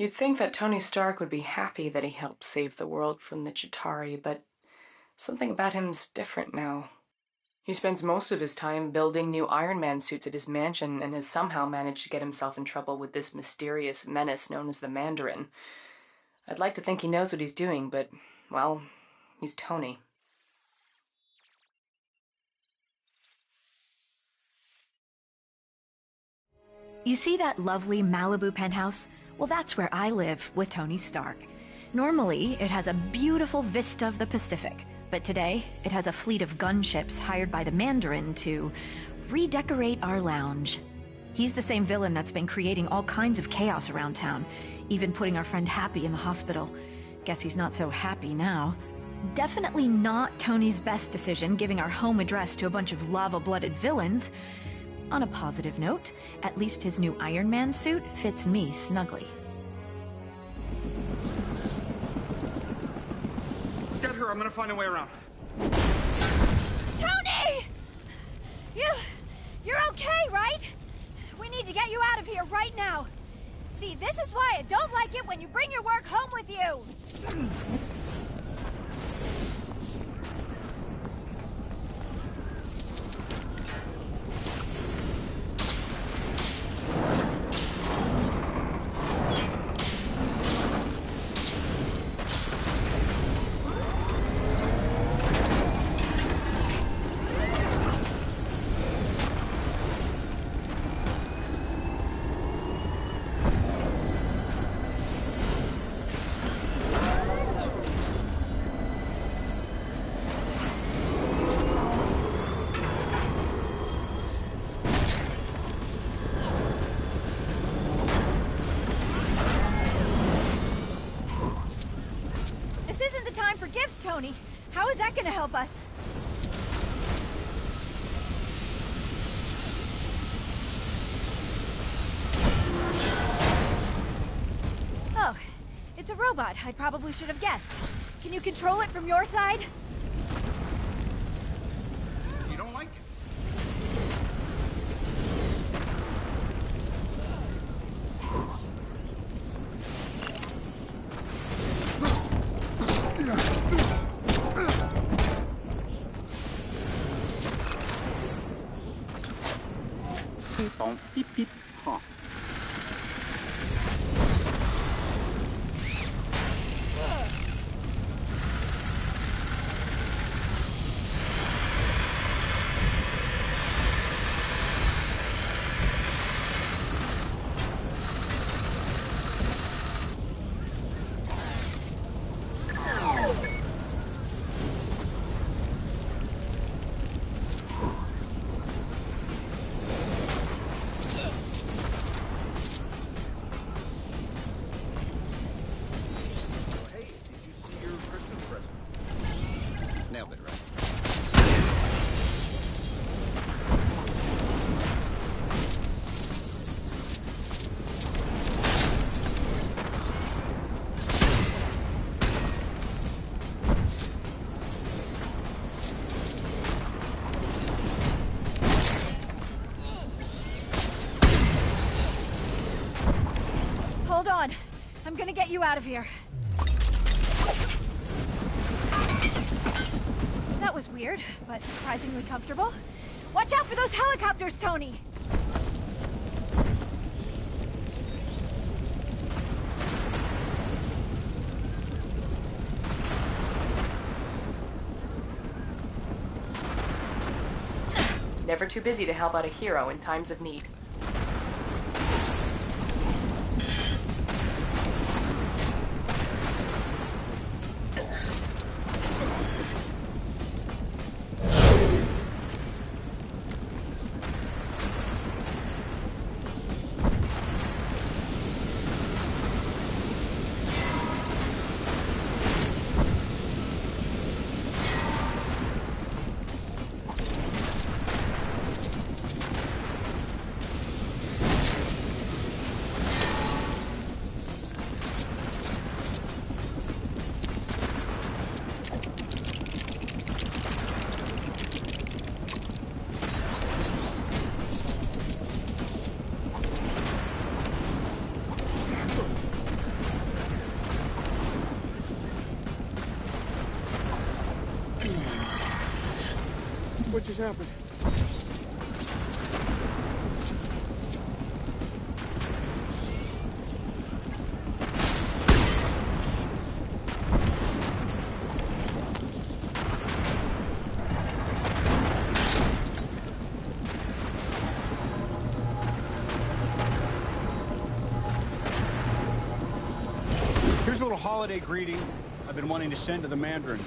You'd think that Tony Stark would be happy that he helped save the world from the Chitauri, but something about him's different now. He spends most of his time building new Iron Man suits at his mansion and has somehow managed to get himself in trouble with this mysterious menace known as the Mandarin. I'd like to think he knows what he's doing, but, well, he's Tony. You see that lovely Malibu penthouse? Well, that's where I live with Tony Stark. Normally, it has a beautiful vista of the Pacific, but today, it has a fleet of gunships hired by the Mandarin to redecorate our lounge. He's the same villain that's been creating all kinds of chaos around town, even putting our friend Happy in the hospital. Guess he's not so happy now. Definitely not Tony's best decision giving our home address to a bunch of lava-blooded villains. On a positive note, at least his new Iron Man suit fits me snugly. Get her, I'm gonna find a way around. Tony! You're okay, right? We need to get you out of here right now. See, this is why I don't like it when you bring your work home with you. Tony, how is that gonna help us? Oh, it's a robot. I probably should have guessed. Can you control it from your side? You don't like it? Beep, beep. Huh. Nailed it, right? Hold on. I'm gonna get you out of here. That was weird, but surprisingly comfortable. Watch out for those helicopters, Tony! Never too busy to help out a hero in times of need. What just happened? Here's a little holiday greeting I've been wanting to send to the Mandarin.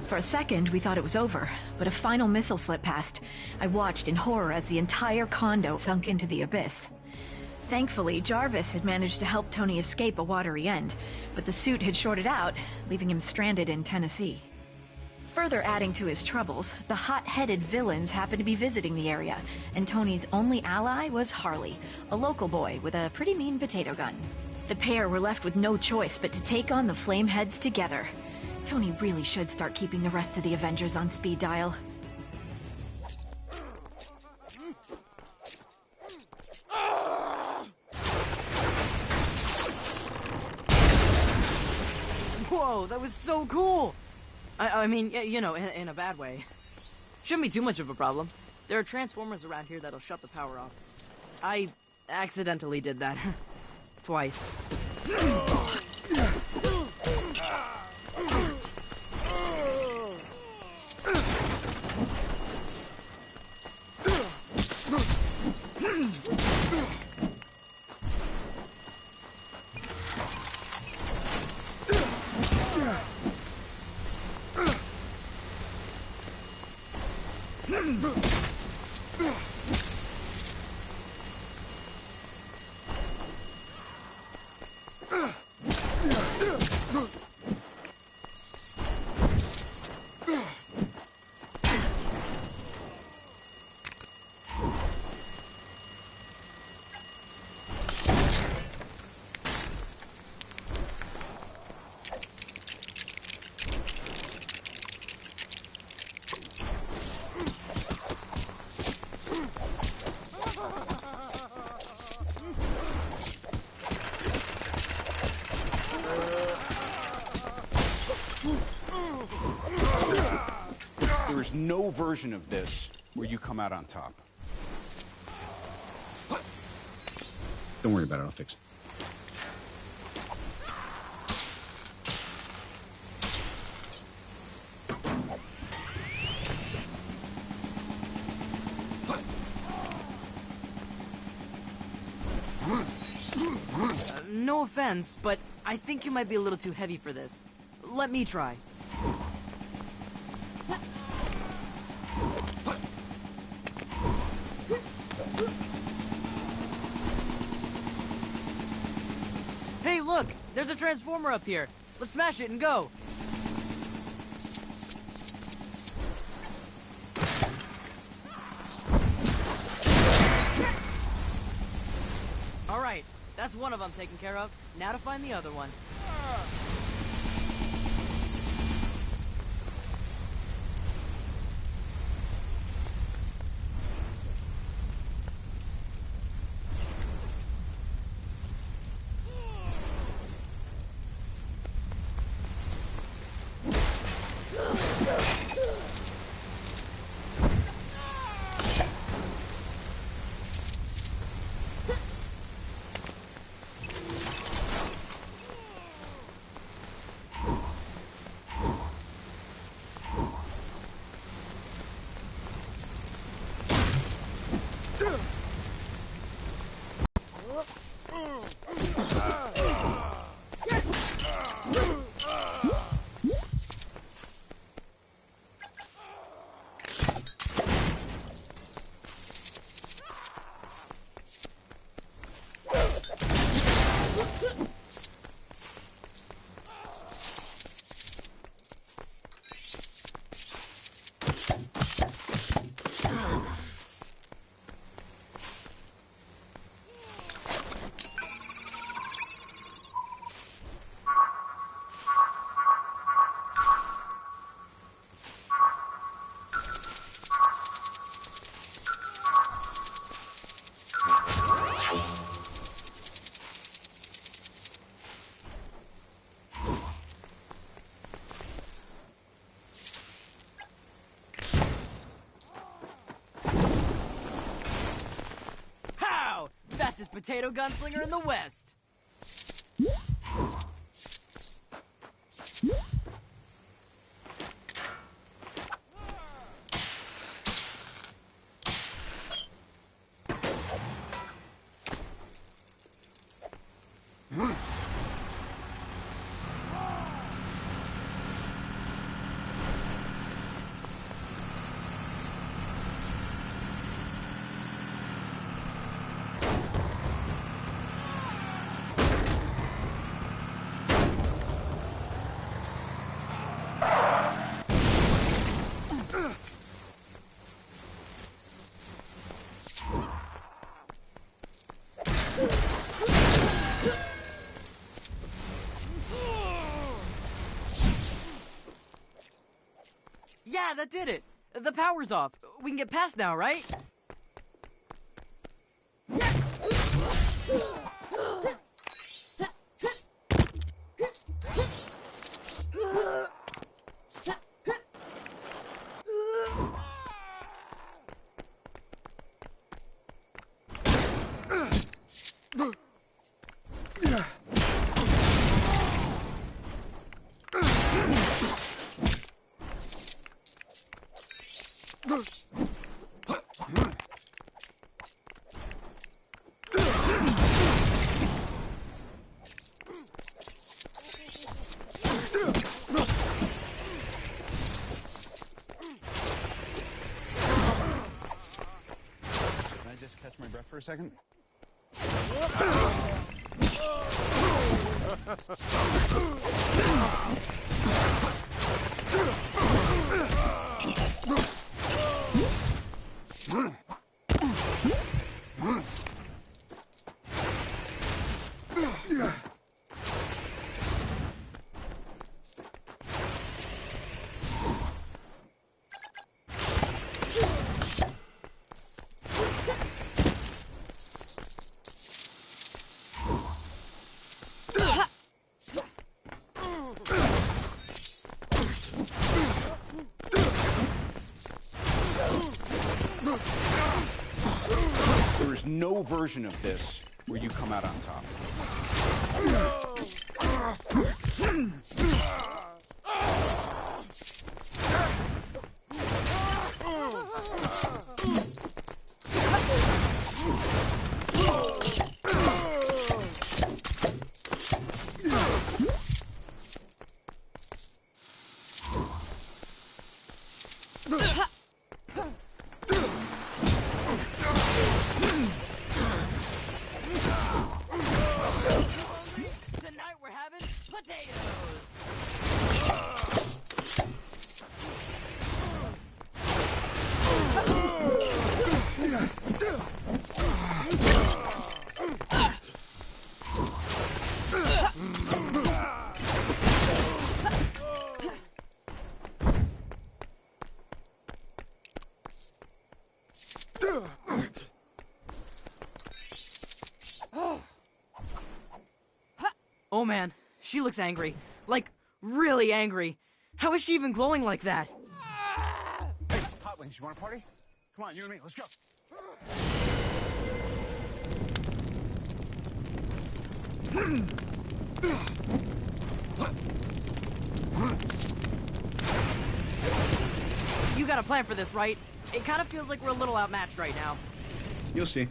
For a second, we thought it was over, but a final missile slipped past. I watched in horror as the entire condo sunk into the abyss. Thankfully, Jarvis had managed to help Tony escape a watery end, but the suit had shorted out, leaving him stranded in Tennessee. Further adding to his troubles, the hot-headed villains happened to be visiting the area, and Tony's only ally was Harley, a local boy with a pretty mean potato gun. The pair were left with no choice but to take on the Flameheads together. Tony really should start keeping the rest of the Avengers on speed dial. Whoa, that was so cool! I mean, you know, in a bad way. Shouldn't be too much of a problem. There are transformers around here that'll shut the power off. I accidentally did that. Twice. There is no version of this where you come out on top. Don't worry about it, I'll fix it. No offense, but I think you might be a little too heavy for this. Let me try. Hey, look! There's a transformer up here. Let's smash it and go. All right, that's one of them taken care of. Now to find the other one. fastest potato gunslinger in the West. Yeah, that did it. The power's off. We can get past now, right? Catch my breath for a second. There is no version of this where you come out on top. Tonight we're having potatoes. Oh man, she looks angry. Like, really angry. How is she even glowing like that? Hey, Hot Wings, you want to party? Come on, you and me, let's go. You got a plan for this, right? It kind of feels like we're a little outmatched right now. You'll see.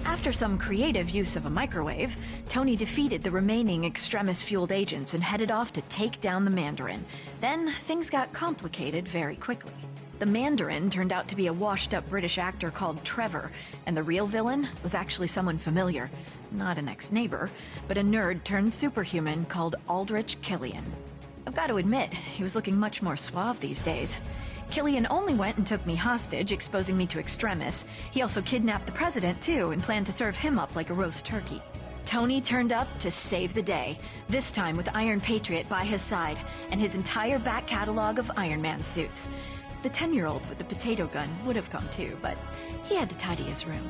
After some creative use of a microwave, Tony defeated the remaining Extremis-fueled agents and headed off to take down the Mandarin. Then, things got complicated very quickly. The Mandarin turned out to be a washed-up British actor called Trevor, and the real villain was actually someone familiar. Not an ex-neighbor, but a nerd turned superhuman called Aldrich Killian. I've got to admit, he was looking much more suave these days. Killian only went and took me hostage, exposing me to extremists. He also kidnapped the president, too, and planned to serve him up like a roast turkey. Tony turned up to save the day, this time with Iron Patriot by his side, and his entire back catalog of Iron Man suits. The 10-year-old with the potato gun would have come too, but he had to tidy his room.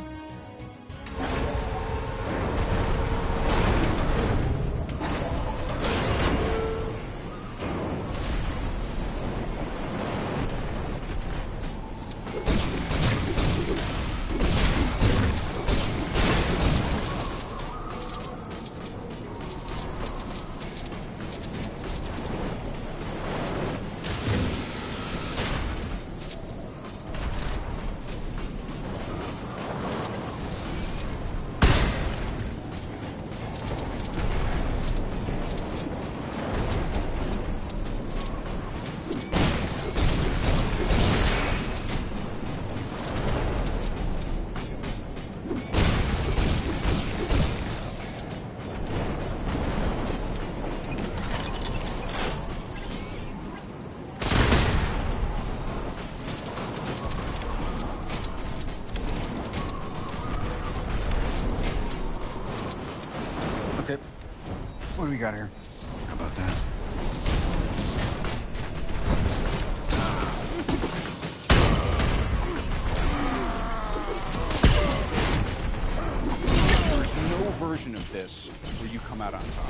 Okay, what do we got here? How about that? There's no version of this where you come out on top.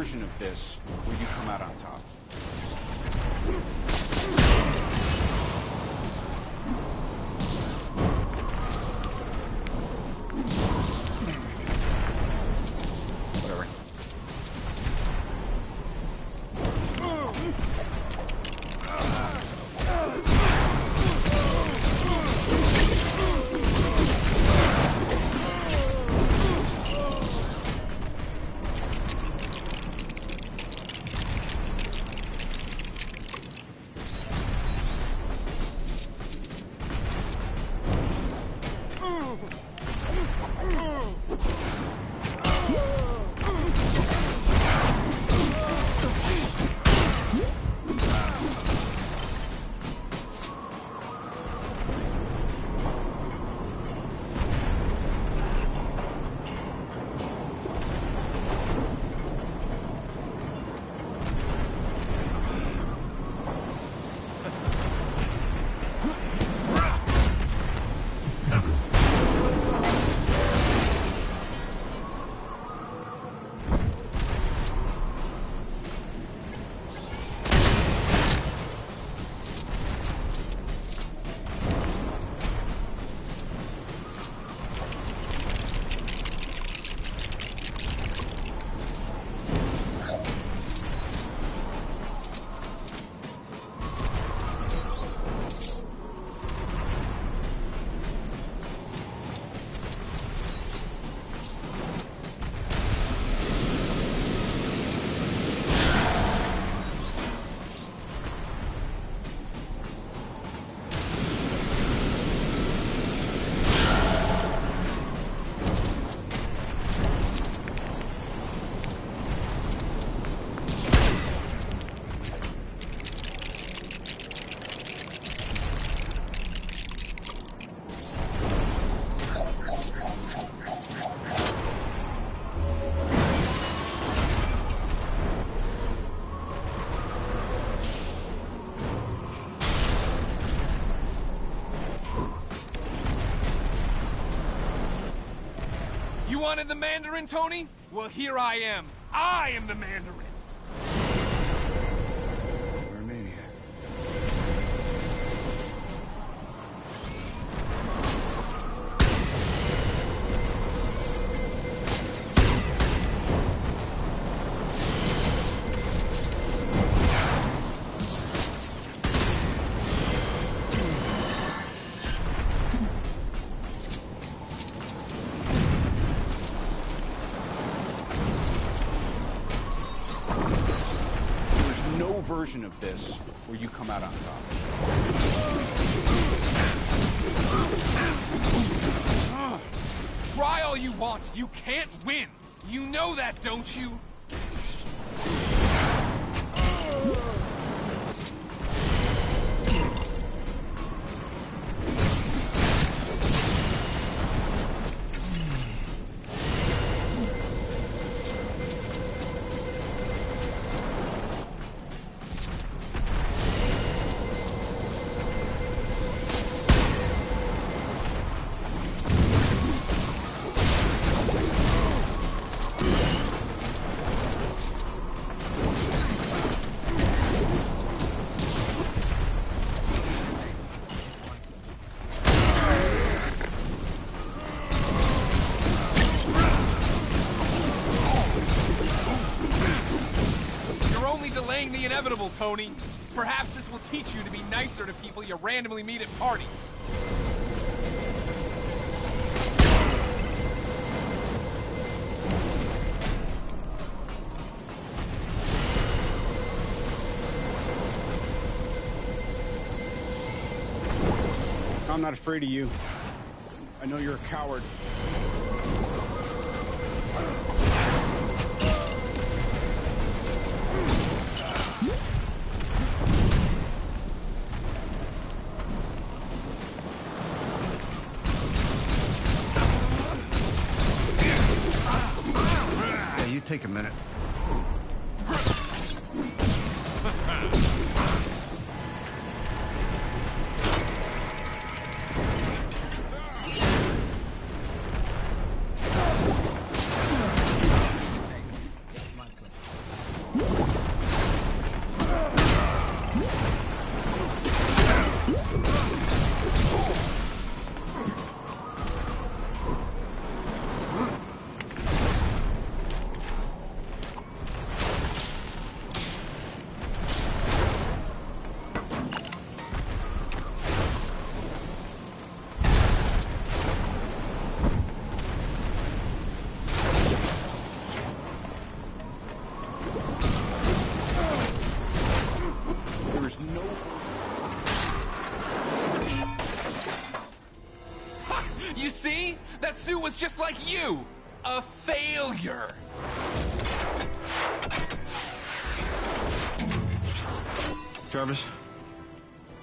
version of this where you come out on top. Whatever. You wanted the Mandarin, Tony? Well, here I am. I am the Mandarin. You're a maniac. Version of this where you come out on top. Try all you want. You can't win. You know that, don't you? Delaying the inevitable, Tony. Perhaps this will teach you to be nicer to people you randomly meet at parties. I'm not afraid of you. I know you're a coward. Take a minute. that suit was just like you! A failure! Jarvis,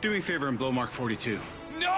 do me a favor and blow Mark 42. No!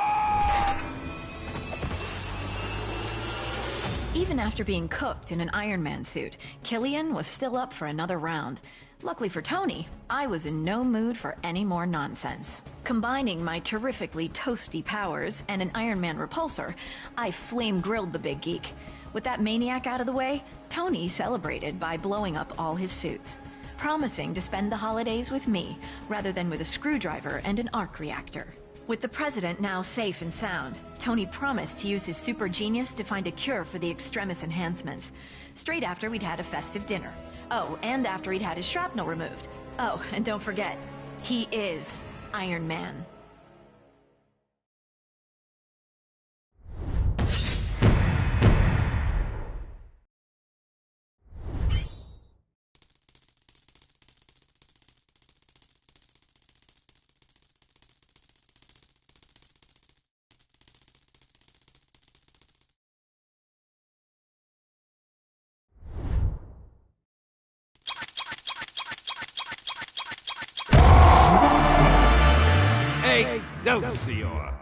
Even after being cooked in an Iron Man suit, Killian was still up for another round. Luckily for Tony, I was in no mood for any more nonsense. Combining my terrifically toasty powers and an Iron Man repulsor, I flame-grilled the big geek. With that maniac out of the way, Tony celebrated by blowing up all his suits, promising to spend the holidays with me rather than with a screwdriver and an arc reactor. With the president now safe and sound, Tony promised to use his super genius to find a cure for the extremis enhancements. Straight after we'd had a festive dinner. Oh, and after he'd had his shrapnel removed. Oh, and don't forget, he is Iron Man. Excelsior!